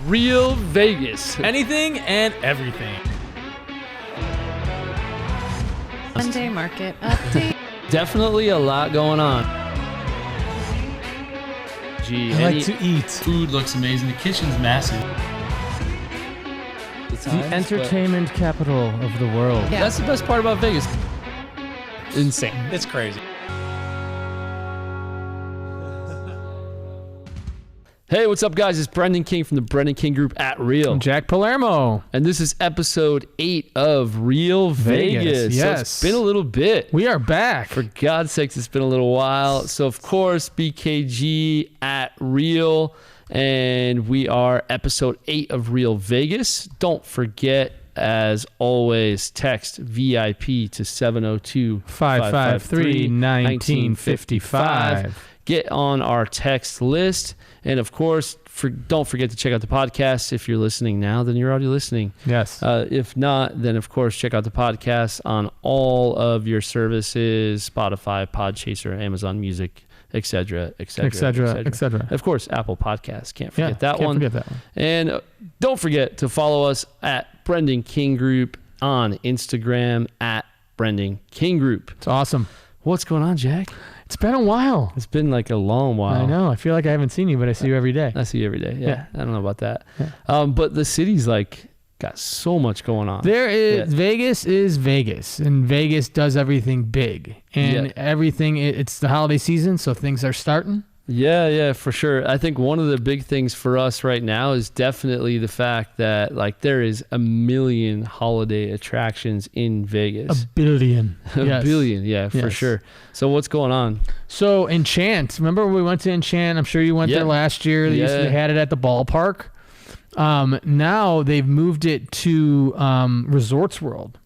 Real Vegas. Anything and everything. Monday market update. Definitely a lot going on. Gee, I like to eat. Food looks amazing. The kitchen's massive. The entertainment capital of the world. Yeah. That's the best part about Vegas. Insane. It's crazy. Hey, what's up, guys? It's Brendan King from the Brendan King Group at Real. I'm Jack Palermo. And this is episode 8 of Real Vegas. Yes. So it's been a little bit. We are back. For God's sakes, it's been a little while. So, of course, BKG at Real. And we are episode 8 of Real Vegas. Don't forget, as always, text VIP to 702-553-1955. Get on our text list. And, of course, don't forget to check out the podcast. If you're listening now, then you're already listening. Yes. If not, then, of course, check out the podcast on all of your services, Spotify, Podchaser, Amazon Music, etc., etc., etc. Of course, Apple Podcasts. Can't forget that can't one. forget that one. And don't forget to follow us at Brendan King Group on Instagram at Brendan King Group. It's awesome. What's going on, Jack? It's been a while. It's been like a long while. I know. I feel like I haven't seen you, but I see you every day. I see you every day. Yeah. I don't know about that. Yeah. But the city's like got so much going on. There is Vegas is Vegas, and Vegas does everything big, and everything. It's the holiday season, so things are starting. Yeah, for sure. I think one of the big things for us right now is definitely the fact that like there is a million holiday attractions in Vegas. A billion. A billion, yeah, for Yes. sure. So what's going on? So Enchant, remember we went to Enchant? I'm sure you went there last year. They had it at the ballpark. Now they've moved it to Resorts World.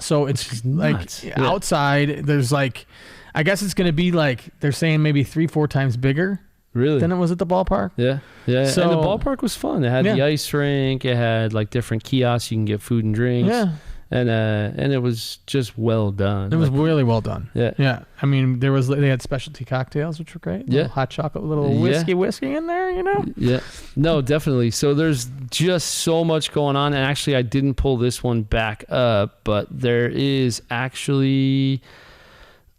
So it's like outside. There's like, I guess it's going to be like, they're saying maybe 3-4 times bigger. Really? Than it was at the ballpark. Yeah. So, and the ballpark was fun. It had the ice rink. It had like different kiosks. You can get food and drinks. Yeah. And it was just well done. It was really well done. Yeah. Yeah. I mean, they had specialty cocktails, which were great. Yeah. Hot chocolate, little whiskey in there, you know? Yeah. No, definitely. So there's just so much going on. And actually, I didn't pull this one back up, but there is actually...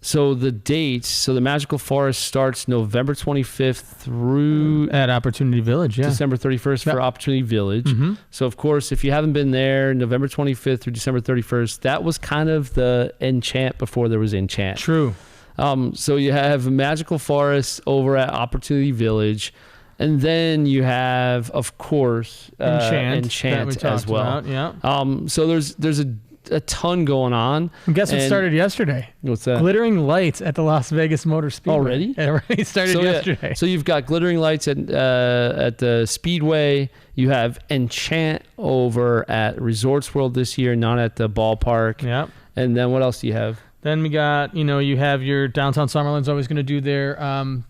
So the dates, so the Magical Forest starts November 25th through... At Opportunity Village, December 31st for Opportunity Village. Mm-hmm. So, of course, if you haven't been there, November 25th through December 31st, that was kind of the Enchant before there was Enchant. True. So you have Magical Forest over at Opportunity Village. And then you have, of course, Enchant as well. About, So there's a ton going on. And guess what started yesterday? What's that? Glittering lights at the Las Vegas Motor Speedway. Already? It already started yesterday. So you've got glittering lights at the Speedway. You have Enchant over at Resorts World this year, not at the ballpark. Yeah. And then what else do you have? Then we got, you have your Downtown Summerlin's always going to do their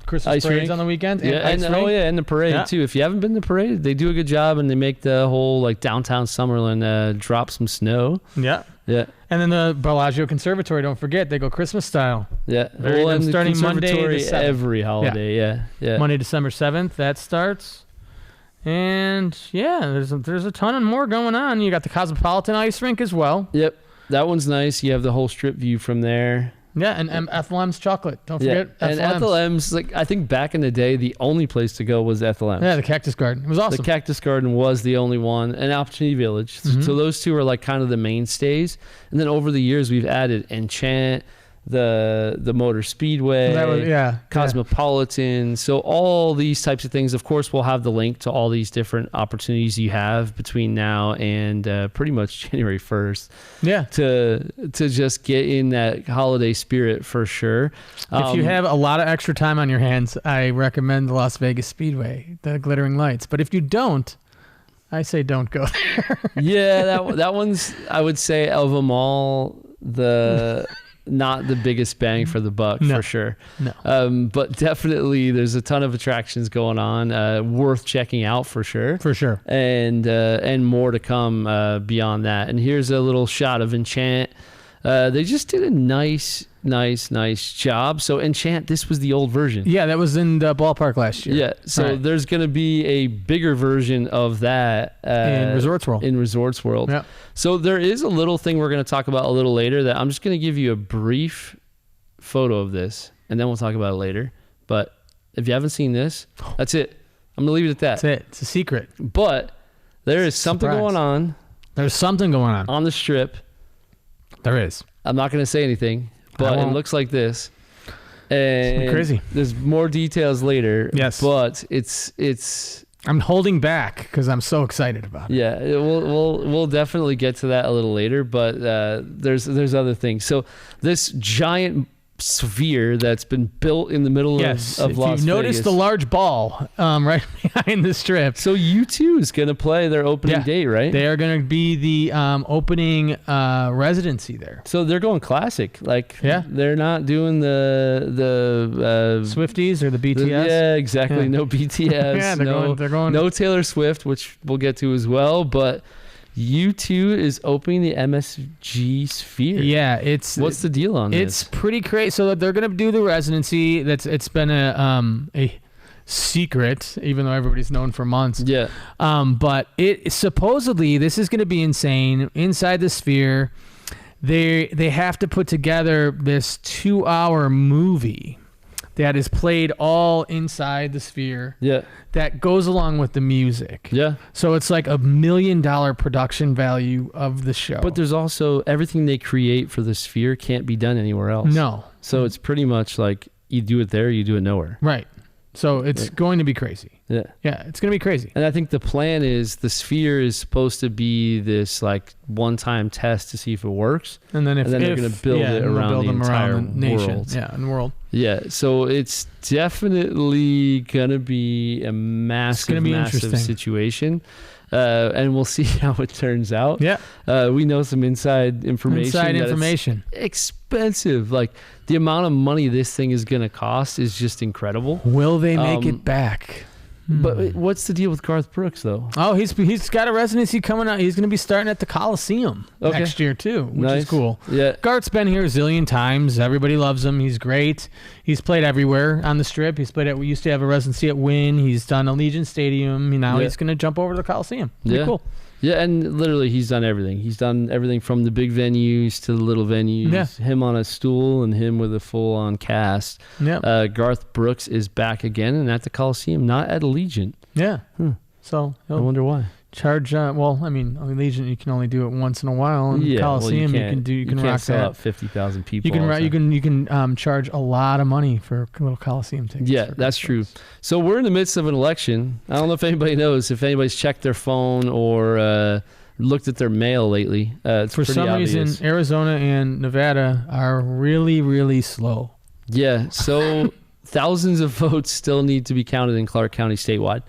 Christmas ice parades rink on the weekend. And the parade too. If you haven't been to the parade, they do a good job, and they make the whole like Downtown Summerlin drop some snow. Yeah. Yeah. And then the Bellagio Conservatory, don't forget, they go Christmas style. Yeah. And starting Monday to every holiday. Yeah. Monday, December 7th, that starts. And there's a ton of more going on. You got the Cosmopolitan Ice Rink as well. Yep. That one's nice. You have the whole strip view from there. Yeah, and Ethel M's chocolate. Don't forget Ethel and Ethel M's, like I think back in the day, the only place to go was Ethel M's. Yeah, the Cactus Garden. It was awesome. The Cactus Garden was the only one, and Opportunity Village. Mm-hmm. So those two are like kind of the mainstays. And then over the years, we've added Enchant, the Motor Speedway, Cosmopolitan. So all these types of things. Of course, we'll have the link to all these different opportunities you have between now and pretty much January 1st. Yeah. To just get in that holiday spirit for sure. If you have a lot of extra time on your hands, I recommend the Las Vegas Speedway, the glittering lights. But if you don't, I say don't go there. Yeah, that one's, I would say, of them all, not the biggest bang for the buck, for sure. No. But definitely there's a ton of attractions going on, worth checking out for sure. For sure. And more to come beyond that. And here's a little shot of Enchant. They just did a nice nice job. So Enchant, this was the old version. Yeah, that was in the ballpark last year. Yeah, so there's going to be a bigger version of that in Resorts World. Yeah. So there is a little thing we're going to talk about a little later that I'm just going to give you a brief photo of this, and then we'll talk about it later. But if you haven't seen this, that's it. I'm going to leave it at that. That's it. It's a secret. But there is something going on. There's something going on the strip. There is. I'm not going to say anything, but it looks like this. And it's crazy. There's more details later. Yes. But it's I'm holding back because I'm so excited about it. Yeah, we'll definitely get to that a little later, but there's other things. So this giant sphere that's been built in the middle of Las Vegas. If you notice the large ball right behind the strip. So U2 is going to play their opening date, right? They are going to be the opening residency there. So they're going classic. They're not doing the Swifties or the BTS. Yeah, exactly. No BTS. Yeah, they're going. No Taylor Swift, which we'll get to as well, but U2 is opening the MSG Sphere. Yeah, what's the deal on this? It's pretty crazy. So they're going to do the residency. It's been a secret, even though everybody's known for months. Yeah. But it supposedly this is going to be insane. Inside the Sphere, they have to put together this 2-hour movie that is played all inside the Sphere. Yeah. That goes along with the music. Yeah. So it's like $1 million production value of the show. But there's also everything they create for the Sphere can't be done anywhere else. No. So it's pretty much like you do it there, you do it nowhere. Right. So it's going to be crazy. Yeah. Yeah, it's going to be crazy. And I think the plan is the Sphere is supposed to be this like one-time test to see if it works. And then they're going to build it around the entire nation. world. Yeah, and world. Yeah, so it's definitely going to be a massive situation. And we'll see how it turns out. Yeah. We know some inside information. Expensive. Like the amount of money this thing is going to cost is just incredible. Will they make it back? But what's the deal with Garth Brooks though? Oh, he's got a residency coming out. He's going to be starting at the Coliseum next year too, which is cool. Yeah. Garth's been here a zillion times. Everybody loves him. He's great. He's played everywhere on the Strip. We used to have a residency at Wynn. He's done Allegiant Stadium. Now he's going to jump over to the Coliseum. Pretty cool. Yeah, and literally he's done everything. He's done everything from the big venues to the little venues. Yeah. Him on a stool and him with a full-on cast. Yeah. Garth Brooks is back again and at the Coliseum, not at Allegiant. Yeah. So I wonder why. Charge Allegiant you can only do it once in a while, and Coliseum you can rock sell out 50,000 people. You can charge a lot of money for little Coliseum tickets. Yeah, that's true. So we're in the midst of an election. I don't know if anybody knows, if anybody's checked their phone or looked at their mail lately. It's for some reason Arizona and Nevada are really, really slow. Yeah, so thousands of votes still need to be counted in Clark County statewide.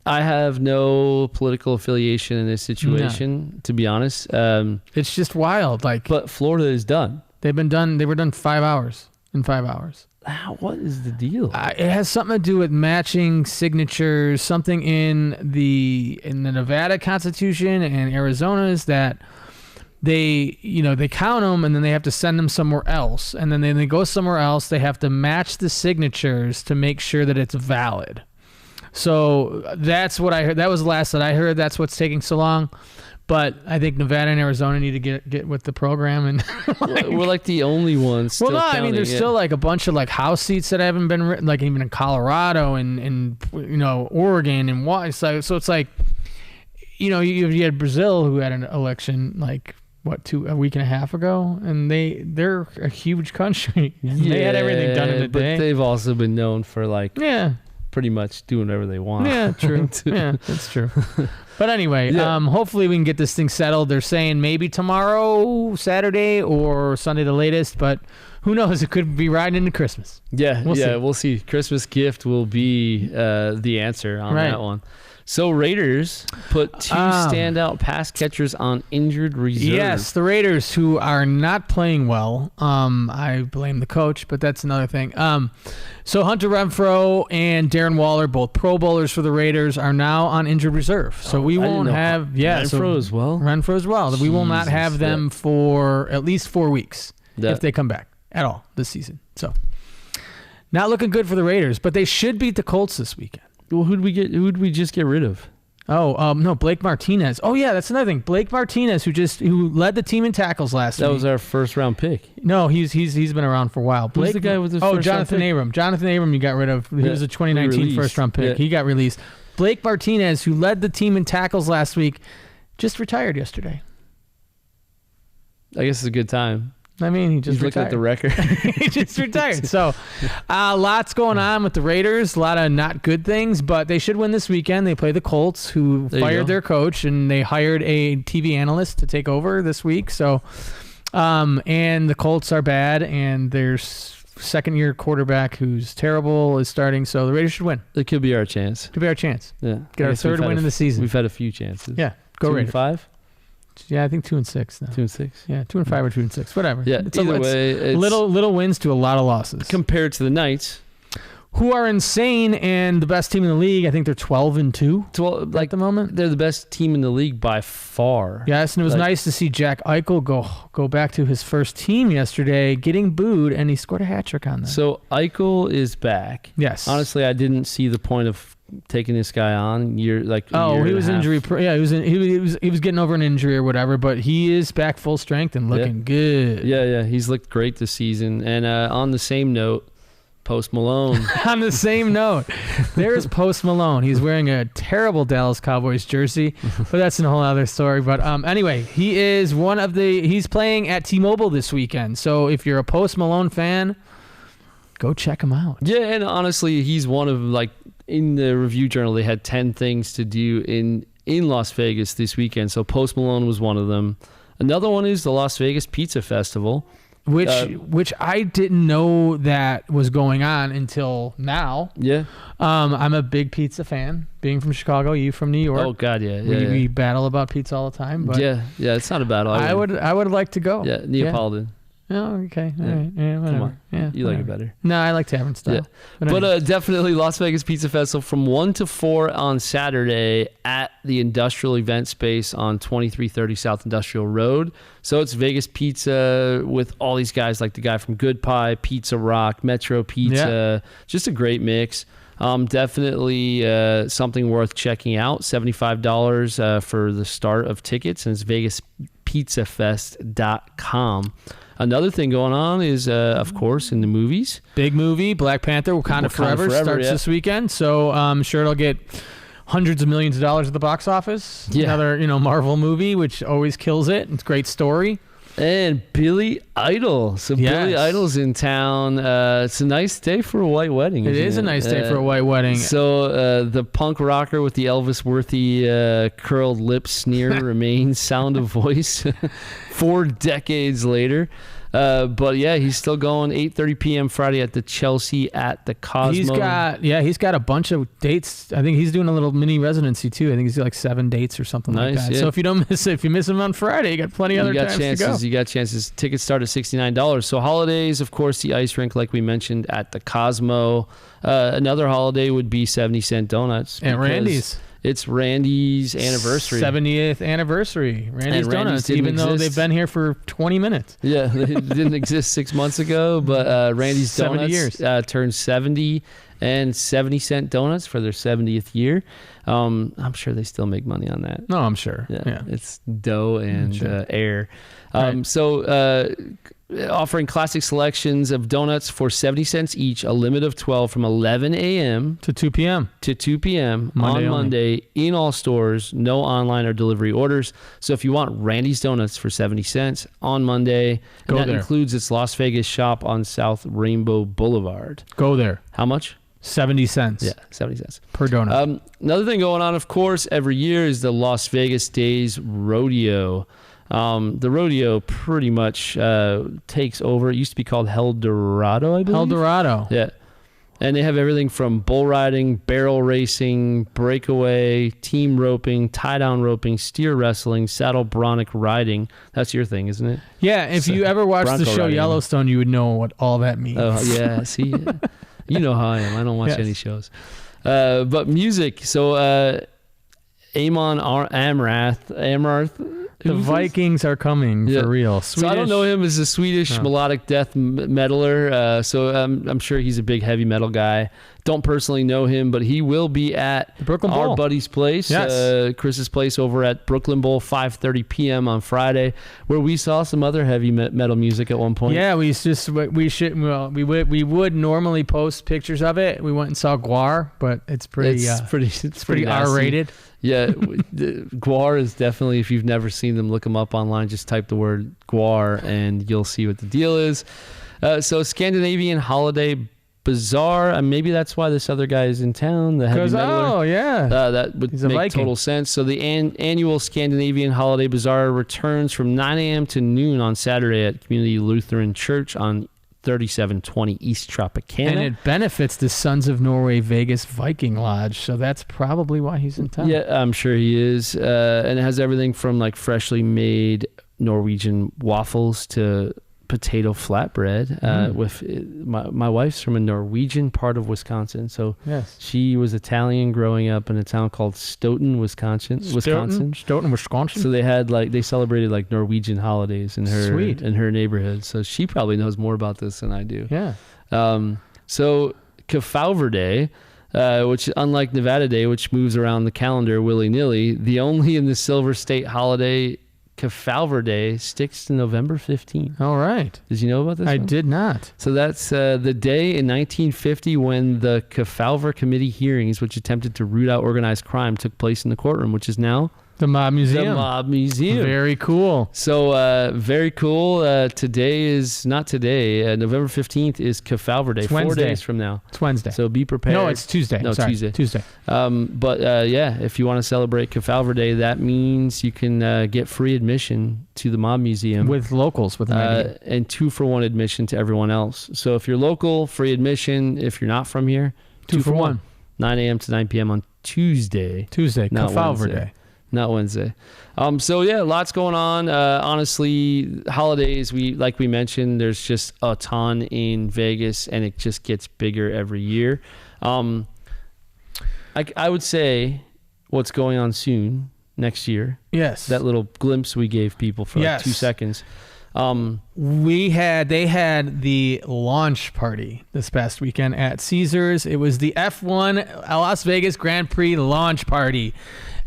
I have no political affiliation in this situation, to be honest. It's just wild. But Florida is done. They were done 5 hours. In 5 hours. What is the deal? It has something to do with matching signatures. Something in the Nevada Constitution and Arizona's that they count them and then they have to send them somewhere else, and then they go somewhere else. They have to match the signatures to make sure that it's valid. So that's what I heard. That was the last that I heard. That's what's taking so long. But I think Nevada and Arizona need to get with the program. And we're like the only ones still counting. I mean, there's still like a bunch of like House seats that haven't been written, like even in Colorado and Oregon and so it's like, you had Brazil who had an election like a week and a half ago, and they're a huge country. They had everything done in a day. But they've also been known for pretty much doing whatever they want. Yeah, true. Yeah, that's true. But anyway, hopefully we can get this thing settled. They're saying maybe tomorrow, Saturday, or Sunday the latest, but who knows? It could be right into Christmas. Yeah, we'll see. Christmas gift will be the answer on that one. So Raiders put 2 standout pass catchers on injured reserve. Yes, the Raiders, who are not playing well. I blame the coach, but that's another thing. So Hunter Renfrow and Darren Waller, both Pro Bowlers for the Raiders, are now on injured reserve. So we won't have Renfrow as well. Renfrow as well. We will not have them for at least 4 weeks if they come back. at all this season. So not looking good for the Raiders, but they should beat the Colts this weekend. Well, who'd we just get rid of? No, Blake Martinez. Oh yeah, that's another thing. Blake Martinez, who led the team in tackles last week. That was our first round pick. No, he's been around for a while. Who's the guy with the first Jonathan Abram. Jonathan Abram, you got rid of. He was a 2019 first round pick. Yeah. He got released. Blake Martinez, who led the team in tackles last week, just retired yesterday. I guess it's a good time. I mean, he just retired. Looked at the record. He just retired. So, lots going on with the Raiders. A lot of not good things, but they should win this weekend. They play the Colts, who fired their coach, and they hired a TV analyst to take over this week. So, and the Colts are bad, and their second-year quarterback, who's terrible, is starting. So the Raiders should win. It could be our chance. Yeah. Get our third win in the season. We've had a few chances. Yeah. Go Raiders. 2-5? Yeah, I think 2-6 now. 2-6. Yeah, 2-5 or 2-6, whatever. Yeah, either way, it's little wins to a lot of losses compared to the Knights, who are insane and the best team in the league. I think they're 12-2. At the moment, they're the best team in the league by far. Yes, and it was nice to see Jack Eichel go back to his first team yesterday, getting booed, and he scored a hat trick on them. So Eichel is back. Yes. Honestly, I didn't see the point of taking this guy on. He was injury. He was getting over an injury or whatever, but he is back full strength and looking good. Yeah, he's looked great this season. And on the same note, Post Malone. On the same note, there's Post Malone. He's wearing a terrible Dallas Cowboys jersey, but that's a whole other story. But anyway, he is he's playing at T-Mobile this weekend. So if you're a Post Malone fan, go check him out. Yeah, and honestly, he's one of in the Review Journal, they had 10 things to do in Las Vegas this weekend. So Post Malone was one of them. Another one is the Las Vegas Pizza Festival. Which I didn't know that was going on until now. Yeah. I'm a big pizza fan. Being from Chicago, you from New York. Oh God, yeah. We battle about pizza all the time. But yeah, it's not a battle. I would like to go. Yeah, Neapolitan. Yeah. Oh, okay. All right. Yeah, whatever. Come on. Yeah, you like it better. No, I like tavern style. Yeah. But definitely Las Vegas Pizza Festival from 1 to 4 on Saturday at the Industrial Event Space on 2330 South Industrial Road. So it's Vegas Pizza with all these guys like the guy from Good Pie, Pizza Rock, Metro Pizza. Yeah. Just a great mix. Definitely something worth checking out. $75 for the start of tickets, and it's vegaspizzafest.com. Another thing going on is, of course, in the movies. Big movie, Black Panther, Wakanda Forever starts this weekend. So I'm sure it'll get hundreds of millions of dollars at the box office. Yeah. Another, Marvel movie, which always kills it. It's a great story. And Billy Idol. So yes. Billy Idol's in town. It's a nice day for a white wedding. It is a nice day for a white wedding. So the punk rocker with the Elvis-worthy curled lip sneer remains sound of voice 4 decades later. But yeah, he's still going 8:30 p.m. Friday at the Chelsea at the Cosmo. He's got a bunch of dates. I think he's doing a little mini residency too. I think he's got 7 dates or something like that. Yeah. So if you miss him on Friday, you got plenty of other times to go. You got chances. Tickets start at $69. So holidays, of course, the ice rink, like we mentioned, at the Cosmo. Another holiday would be 70-cent donuts. At Randy's. It's Randy's anniversary. 70th anniversary. Randy's Donuts, even though they've been here for 20 minutes. Yeah, they didn't exist 6 months ago, but Randy's Donuts turned 70 and 70-cent donuts for their 70th year. I'm sure they still make money on that. No, I'm sure. Yeah. It's dough and air. Right. So offering classic selections of donuts for 70 cents each, a limit of 12 from 11 a.m. to 2 p.m. on Monday in all stores, no online or delivery orders. So if you want Randy's Donuts for 70 cents on Monday, and that includes its Las Vegas shop on South Rainbow Boulevard. Go there. How much? 70 cents. Yeah, 70 cents. Per donut. Another thing going on, of course, every year is the Las Vegas Days Rodeo. The rodeo pretty much takes over. It used to be called Eldorado, I believe. Eldorado. Yeah. And they have everything from bull riding, barrel racing, breakaway, team roping, tie-down roping, steer wrestling, saddle bronc riding. That's your thing, isn't it? Yeah, if you ever watched the show Yellowstone, you would know what all that means. Oh, yeah. See, you know how I am. I don't watch any shows. But music. So Amon Amarth. The Vikings are coming for real. So I don't know him as a Swedish melodic death metaler. So I'm sure he's a big heavy metal guy. Don't personally know him, but he will be at our buddy's place, Chris's place over at Brooklyn Bowl, 5:30 p.m. on Friday, where we saw some other heavy metal music at one point. Yeah, we would normally post pictures of it. We went and saw Guar, but it's pretty R-rated. Yeah, Guar is definitely, if you've never seen them, look them up online. Just type the word Guar and you'll see what the deal is. So Scandinavian Holiday Bazaar, maybe that's why this other guy is in town, the heavy metaler. Oh, yeah. That would make total sense. So the annual Scandinavian Holiday Bazaar returns from 9 a.m. to noon on Saturday at Community Lutheran Church on 3720 East Tropicana. And it benefits the Sons of Norway Vegas Viking Lodge, so that's probably why he's in town. Yeah, I'm sure he is. And it has everything from like freshly made Norwegian waffles to potato flatbread. With my wife's from a Norwegian part of Wisconsin, so she was Italian growing up in a town called Stoughton, Wisconsin. Stoughton, Wisconsin. So they celebrated like Norwegian holidays in her neighborhood. So she probably knows more about this than I do. Yeah. So Kefauver Day, which unlike Nevada Day, which moves around the calendar willy-nilly, the only in the Silver State holiday, Kefauver Day, sticks to November 15th. All right. Did you know about this? I did not. So that's the day in 1950 when the Kefauver Committee hearings, which attempted to root out organized crime, took place in the courtroom, which is now the Mob Museum. The Mob Museum. Very cool. So very cool. Today is not today. November 15th is Kefauver Day. 4 days from now. It's Wednesday. So be prepared. No, it's Tuesday. No, Sorry, Tuesday. But if you want to celebrate Kefauver Day, that means you can get free admission to the Mob Museum. With locals, with an ID. And 2-for-1 admission to everyone else. So if you're local, free admission. If you're not from here, 2-for-1. 9 a.m. to 9 p.m. on Tuesday. Kefauver Day. Not Wednesday. So lots going on. Honestly, holidays, like we mentioned, there's just a ton in Vegas and it just gets bigger every year. I would say what's going on soon next year. Yes. That little glimpse we gave people for like 2 seconds. They had the launch party this past weekend at Caesars. It was the F1 Las Vegas Grand Prix launch party.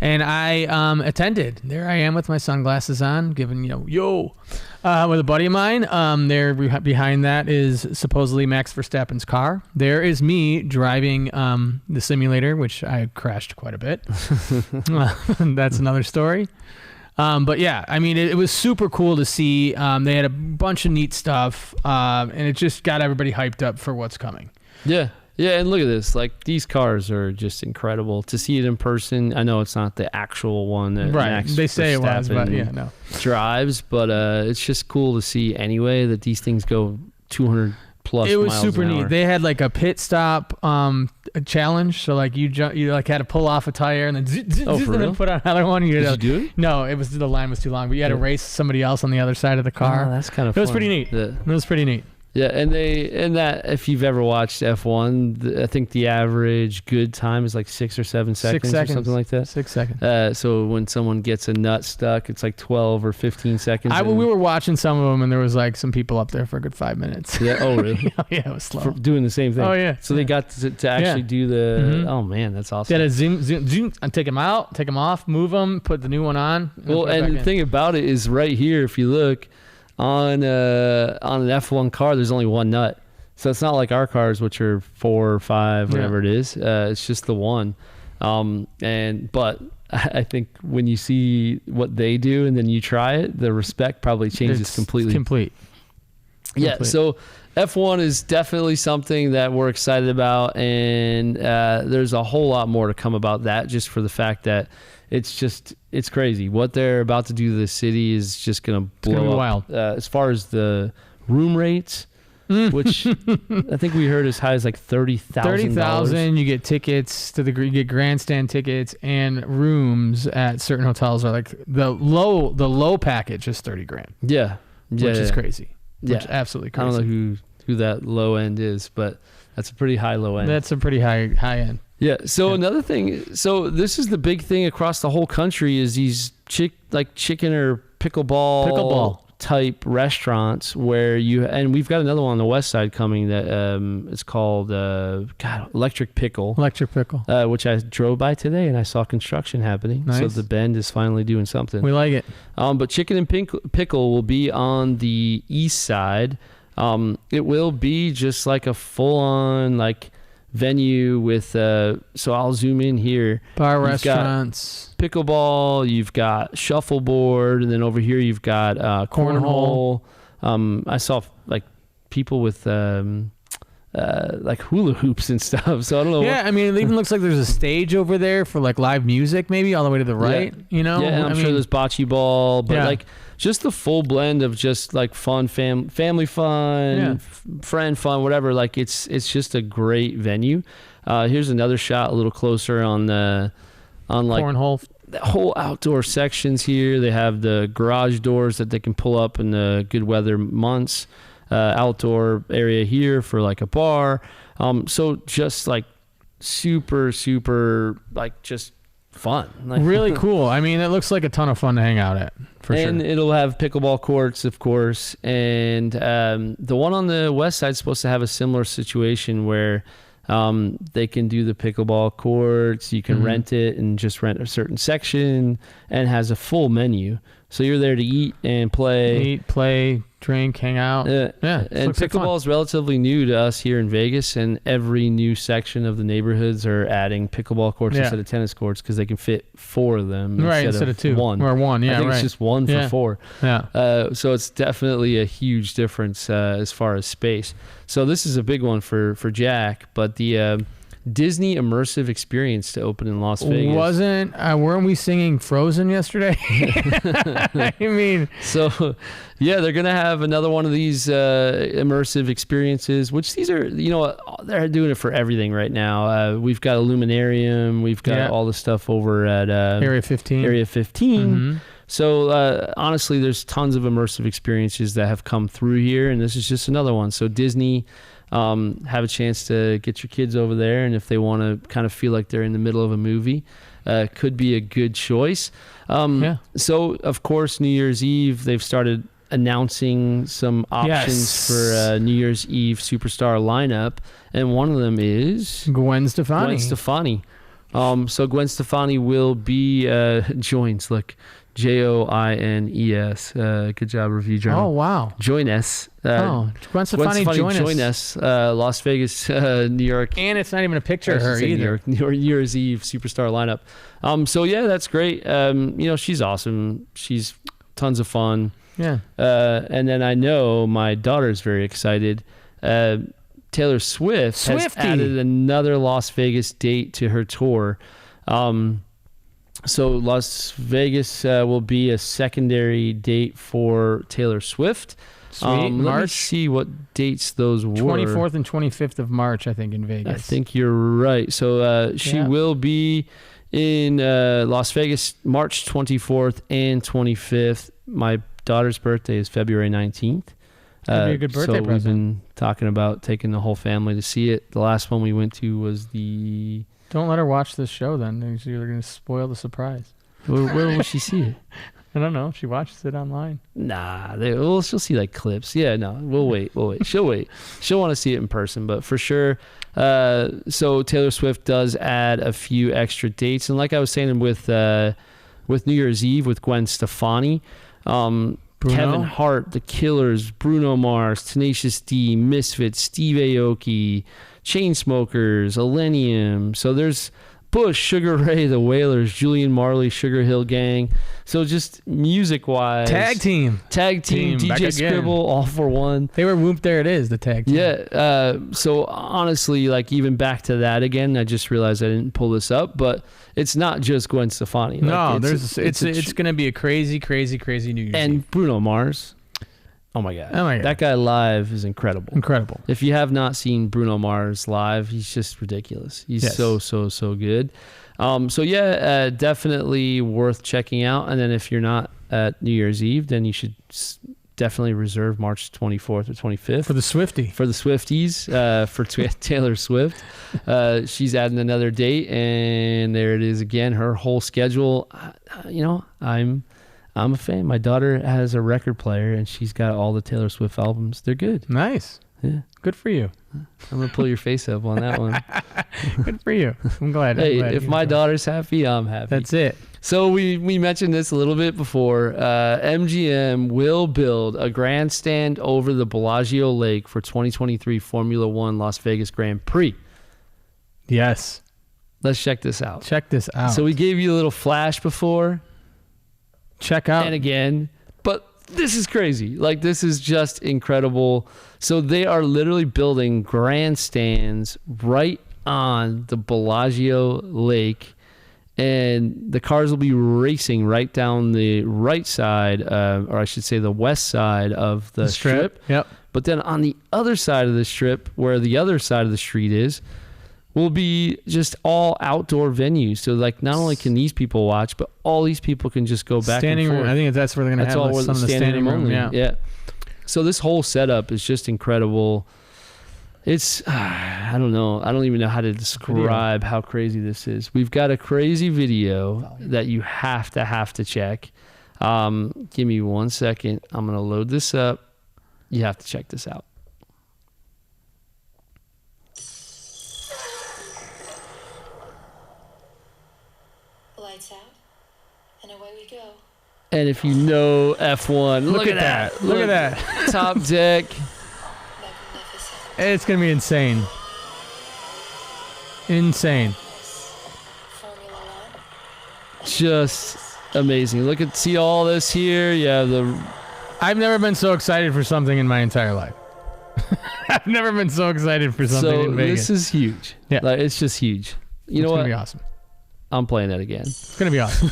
And I attended. There I am with my sunglasses on, giving, with a buddy of mine. There behind that is supposedly Max Verstappen's car. There is me driving the simulator, which I crashed quite a bit. That's another story. But yeah, I mean, it was super cool to see. They had a bunch of neat stuff, and it just got everybody hyped up for what's coming. Yeah. Yeah, and look at this. Like, these cars are just incredible. To see it in person, I know it's not the actual one that Max they say it was, but drives, but it's just cool to see anyway that these things go 200 plus It was miles super an hour. neat. They had like a pit stop challenge, so like you like had to pull off a tire and then put on another one. Did you do it? No, the line was too long, but you had to race somebody else on the other side of the car. Oh, that's kind of fun. It was pretty neat. Yeah. It was pretty neat. Yeah, and if you've ever watched F1, I think the average good time is like 6 or 7 seconds. Or something like that. 6 seconds. So when someone gets a nut stuck, it's like 12 or 15 seconds. We were watching some of them, and there was like some people up there for a good 5 minutes. Yeah. Oh, really? Yeah, it was slow. For doing the same thing. Oh, yeah. So they got to actually do the. Mm-hmm. Oh man, that's awesome. They had to zoom, and take them out, take them off, move them, put the new one on. Well, and the thing about it is right here, if you look on an F1 car, there's only one nut. So it's not like our cars, which are 4 or 5, whatever it is. It's just the one. But I think when you see what they do and then you try it, the respect probably changes completely. Complete. Yeah. So F1 is definitely something that we're excited about, and there's a whole lot more to come about that, just for the fact that it's crazy. What they're about to do to the city is just going to blow up. Wild. As far as the room rates, which I think we heard as high as like $30,000. $30,000. You get tickets you get grandstand tickets, and rooms at certain hotels are like the low package is $30,000. Yeah, which is crazy. Which absolutely crazy. I don't know who that low end is, but that's a pretty high low end. That's a pretty high end. Yeah. So another thing. So this is the big thing across the whole country is these chicken or pickleball type restaurants where we've got another one on the west side coming that it's called Electric Pickle, which I drove by today and I saw construction happening. Nice. So the Bend is finally doing something. We like it. But Chicken and Pickle will be on the east side. It will be just like a full on venue with so I'll zoom in here. Bar, restaurants, pickleball, you've got shuffleboard, and then over here you've got cornhole. I saw people with hula hoops and stuff. So I don't know. Yeah, I mean, it even looks like there's a stage over there for live music, maybe all the way to the right. Yeah, and I'm sure there's bocce ball, but just the full blend of just fun, family fun, friend fun, whatever. It's just a great venue. Here's another shot a little closer on cornhole. The whole outdoor sections here. They have the garage doors that they can pull up in the good weather months. Outdoor area here for a bar. So just super just fun. Really cool. I mean, it looks like a ton of fun to hang out at. And it'll have pickleball courts, of course. And the one on the west side is supposed to have a similar situation where they can do the pickleball courts. You can rent it and just rent a certain section, and has a full menu. So you're there to eat and play. Eat, play, drink, hang out. And pickleball is relatively new to us here in Vegas, and every new section of the neighborhoods are adding pickleball courts instead of tennis courts because they can fit 4 of them instead of 2 one. Or 1. Yeah, I think it's just 1 for 4. Yeah. So it's definitely a huge difference as far as space. So this is a big one for Jack, but the Disney immersive experience to open in Las Vegas. Weren't we singing Frozen yesterday? I mean, so they're gonna have another one of these immersive experiences, which these are, they're doing it for everything right now. We've got Illuminarium, we've got all the stuff over at Area 15. Mm-hmm. So honestly, there's tons of immersive experiences that have come through here, and this is just another one. So Disney, have a chance to get your kids over there, and if they want to kind of feel like they're in the middle of a movie, could be a good choice. So of course, New Year's Eve, they've started announcing some options for New Year's Eve superstar lineup, and one of them is Gwen Stefani. So Gwen Stefani will be joins. Look, Joines. Good job, Review Journal. Oh, wow. Join us. Gwen Stefani join us. Las Vegas, New York. And it's not even a picture of her either. New Year's Eve superstar lineup. So that's great. She's awesome. She's tons of fun. Yeah. And then I know my daughter's very excited. Taylor Swift has added another Las Vegas date to her tour. So Las Vegas will be a secondary date for Taylor Swift. Sweet. Let me see what dates those were. 24th and 25th of March, I think, in Vegas. I think you're right. So she will be in Las Vegas March 24th and 25th. My daughter's birthday is February 19th. That'd be a good birthday present. We've been talking about taking the whole family to see it. The last one we went to was Don't let her watch this show then. You're going to spoil the surprise. Where will she see it? I don't know. She watches it online. Nah, she'll see clips. Yeah, no, we'll wait. She'll wait. She'll want to see it in person, but for sure. So Taylor Swift does add a few extra dates, and like I was saying with New Year's Eve with Gwen Stefani, Kevin Hart, The Killers, Bruno Mars, Tenacious D, Misfits, Steve Aoki, Chainsmokers, Millennium. So there's Bush, Sugar Ray, The Wailers, Julian Marley, Sugar Hill Gang. So just music-wise. Tag team, DJ Scribble, All for One. They were Whoop There It Is, the tag team. Yeah. So honestly, even back to that again, I just realized I didn't pull this up, but it's not just Gwen Stefani. No, it's going to be a crazy, crazy, crazy New Year's And Eve. Bruno Mars. Oh my God. That guy live is incredible. Incredible. If you have not seen Bruno Mars live, he's just ridiculous. He's so good. Definitely worth checking out. And then if you're not at New Year's Eve, then you should definitely reserve March 24th or 25th for the Swiftie. For the Swifties, for Taylor Swift. She's adding another date, and there it is again. Her whole schedule. I'm a fan. My daughter has a record player, and she's got all the Taylor Swift albums. They're good. Nice. Yeah. Good for you. I'm going to pull your face up on that one. Good for you. I'm glad. Hey, if my daughter's happy, I'm happy. That's it. So we mentioned this a little bit before. MGM will build a grandstand over the Bellagio Lake for 2023 Formula One Las Vegas Grand Prix. Yes. Let's check this out. Check this out. So we gave you a little flash before. Check out. And again. But this is crazy. Like, this is just incredible. So they are literally building grandstands right on the Bellagio Lake, and the cars will be racing right down the right side, or I should say the west side of the strip. Yep. But then on the other side of the strip, where the other side of the street is, will be just all outdoor venues. So, like, not only can these people watch, but all these people can just go back standing and forth. room. I think that's where they're going to have all some of the standing room. Yeah. So this whole setup is just incredible. It's, I don't know. I don't even know how to describe how crazy this is. We've got a crazy video that you have to check. Give me 1 second. I'm going to load this up. You have to check this out. Lights out, and away we go. And if you know F1, look at that. Look at that. Top deck. It's going to be insane. Insane. Just amazing. See all this here. Yeah, I've never been so excited for something in my entire life. I've never been so excited for something in Vegas. This is huge. Yeah. Like, it's just huge. You know what? It's going to be awesome. I'm playing that again. It's going to be awesome.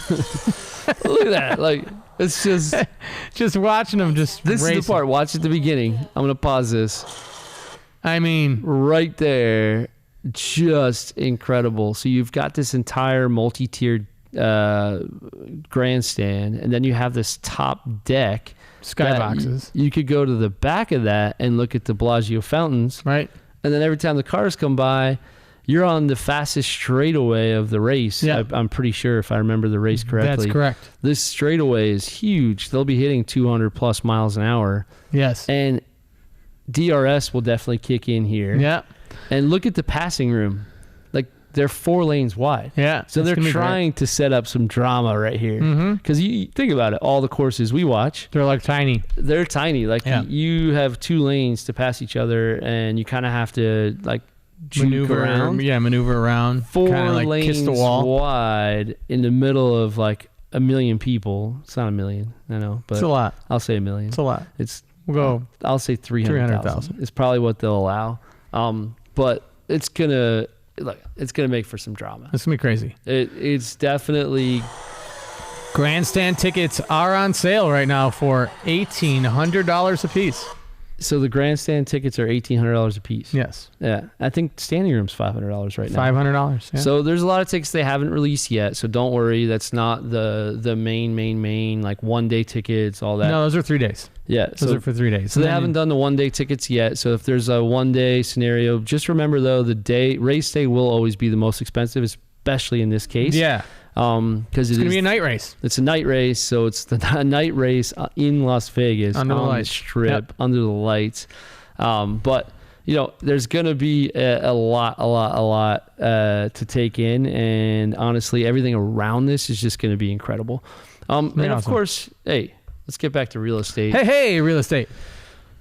Look at that. Like, it's just... just watching them just This racing. is the part. Watch at the beginning. I'm going to pause this. I mean... Right there. Just incredible. So you've got this entire multi-tiered grandstand, and then you have this top deck. Skyboxes. You could go to the back of that and look at the Bellagio fountains. Right. And then every time the cars come by, you're on the fastest straightaway of the race. Yeah. I'm pretty sure, if I remember the race correctly. That's correct. This straightaway is huge. They'll be hitting 200 plus miles an hour. Yes. And DRS will definitely kick in here. Yeah. And look at the passing room. Like, they're 4 lanes wide. Yeah. So they're trying to set up some drama right here. Because you think about it, all the courses we watch, they're like tiny. They're tiny. Like, you have 2 lanes to pass each other, and you kind of have to, like, maneuver around. 4 like lanes kiss the wall. wide in the middle of like 1 million people. It's not 1 million, I know, but it's a lot. I'll say 1 million. It's a lot. I'll say 300,000. It's probably what they'll allow. But it's gonna make for some drama. It's gonna be crazy. It's definitely. Grandstand tickets are on sale right now for $1,800 a piece. So the grandstand tickets are $1,800 a piece. Yes. Yeah. I think standing room's $500 right now. $500. Yeah. So there's a lot of tickets they haven't released yet. So don't worry. That's not the main like 1-day tickets, all that. No, those are 3 days. Yeah. Those are for 3 days. So they haven't done the 1-day tickets yet. So if there's a 1-day scenario, just remember though, race day will always be the most expensive, especially in this case. Yeah. Because it's going to be a night race. It's a night race, so it's the night race in Las Vegas under the strip, under the lights. But there's going to be a lot to take in, and honestly, everything around this is just going to be incredible. And awesome. Of course, hey, let's get back to real estate. Hey, real estate.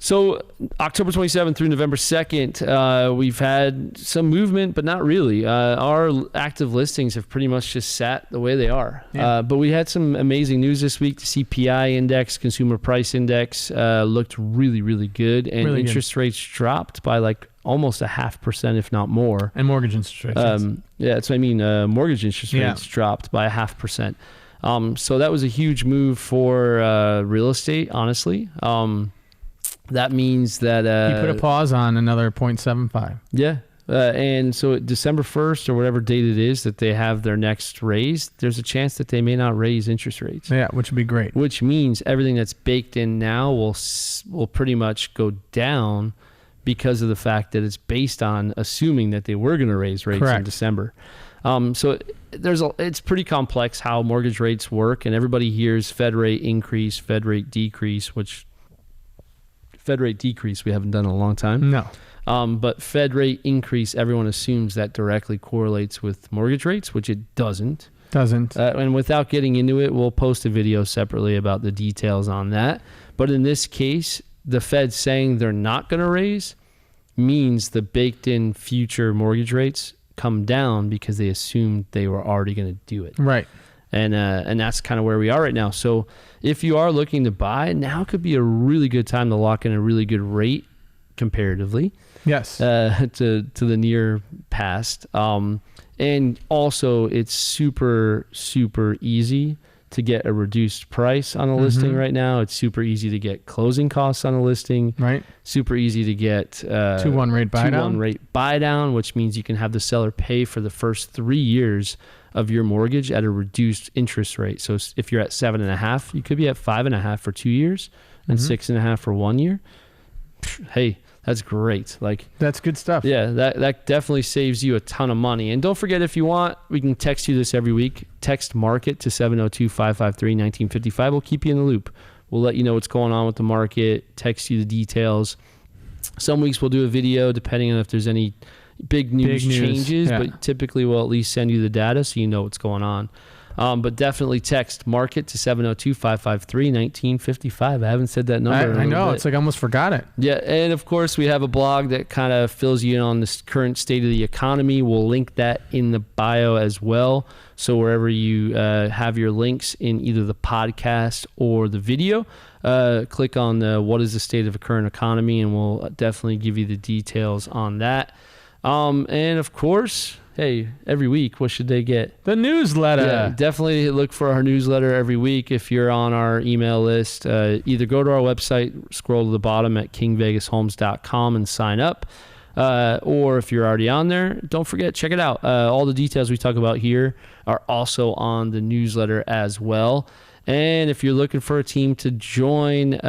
So October 27th through November 2nd, we've had some movement, but not really. Our active listings have pretty much just sat the way they are. Yeah. But we had some amazing news this week. The CPI index, consumer price index, looked really, really good. And really interest rates dropped by like almost 0.5%, if not more. And mortgage interest rates. Yeah, that's what I mean. Mortgage interest rates dropped by 0.5%. So that was a huge move for real estate, honestly. That means that... he put a pause on another 0.75. Yeah. And so December 1st or whatever date it is that they have their next raise, there's a chance that they may not raise interest rates. Yeah, which would be great. Which means everything that's baked in now will pretty much go down because of the fact that it's based on assuming that they were going to raise rates in December. So it's pretty complex how mortgage rates work, and everybody hears Fed rate increase, Fed rate decrease, which Fed rate decrease we haven't done in a long time. No. But Fed rate increase, everyone assumes that directly correlates with mortgage rates, which it doesn't. And without getting into it, we'll post a video separately about the details on that. But in this case, the Fed saying they're not going to raise means the baked in future mortgage rates come down because they assumed they were already going to do it. Right. And that's kind of where we are right now. So if you are looking to buy, now could be a really good time to lock in a really good rate comparatively. Yes. To the near past. And also it's super, super easy to get a reduced price on a listing right now. It's super easy to get closing costs on a listing. Right. Super easy to get 2-1 rate buy down. 2-1 rate buy down, which means you can have the seller pay for the first 3 years of your mortgage at a reduced interest rate. So if you're at 7.5, you could be at 5.5 for 2 years and 6.5 for 1 year. Hey, that's great. Like, that's good stuff. Yeah, that definitely saves you a ton of money. And don't forget, if you want, we can text you this every week. Text market to 702-553-1955. We'll keep you in the loop. We'll let you know what's going on with the market, text you the details. Some weeks we'll do a video depending on if there's any big news changes, but typically we'll at least send you the data so you know what's going on. But definitely text market to 702-553-1955. I haven't said that number. I know. It's like I almost forgot it. Yeah. And of course, we have a blog that kind of fills you in on this current state of the economy. We'll link that in the bio as well. So wherever you have your links in either the podcast or the video, click on the what is the state of the current economy, and we'll definitely give you the details on that. And of course, hey, every week, what should they get? The newsletter. Yeah, definitely look for our newsletter every week. If you're on our email list, either go to our website, scroll to the bottom at kingvegashomes.com and sign up. Or if you're already on there, don't forget, check it out. All the details we talk about here are also on the newsletter as well. And if you're looking for a team to join,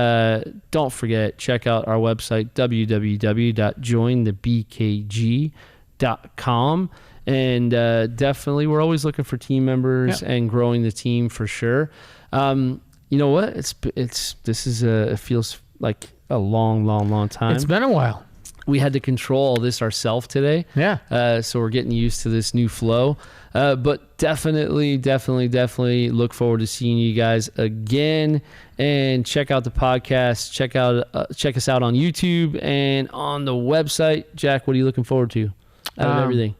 don't forget, check out our website, www.jointhebkg.com. And definitely, we're always looking for team members and growing the team for sure. You know what? It feels like a long time. It's been a while. We had to control this ourselves today. Yeah. So we're getting used to this new flow. But definitely look forward to seeing you guys again. And check out the podcast. Check us out on YouTube and on the website. Jack, what are you looking forward to out of everything?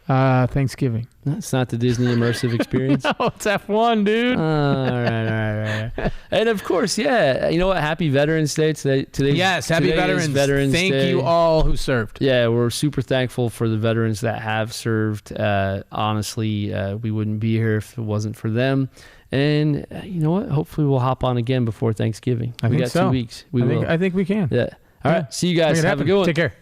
Thanksgiving. It's not the Disney immersive experience. No, it's F1, dude. All right. And of course, yeah. You know what? Happy Veterans Day today. Yes, happy Veterans Day. Thank you all who served. Yeah, we're super thankful for the veterans that have served. Honestly, we wouldn't be here if it wasn't for them. And you know what? Hopefully, we'll hop on again before Thanksgiving. We got 2 weeks. I think we can. Yeah. All right. See you guys. Have a good one. Take care.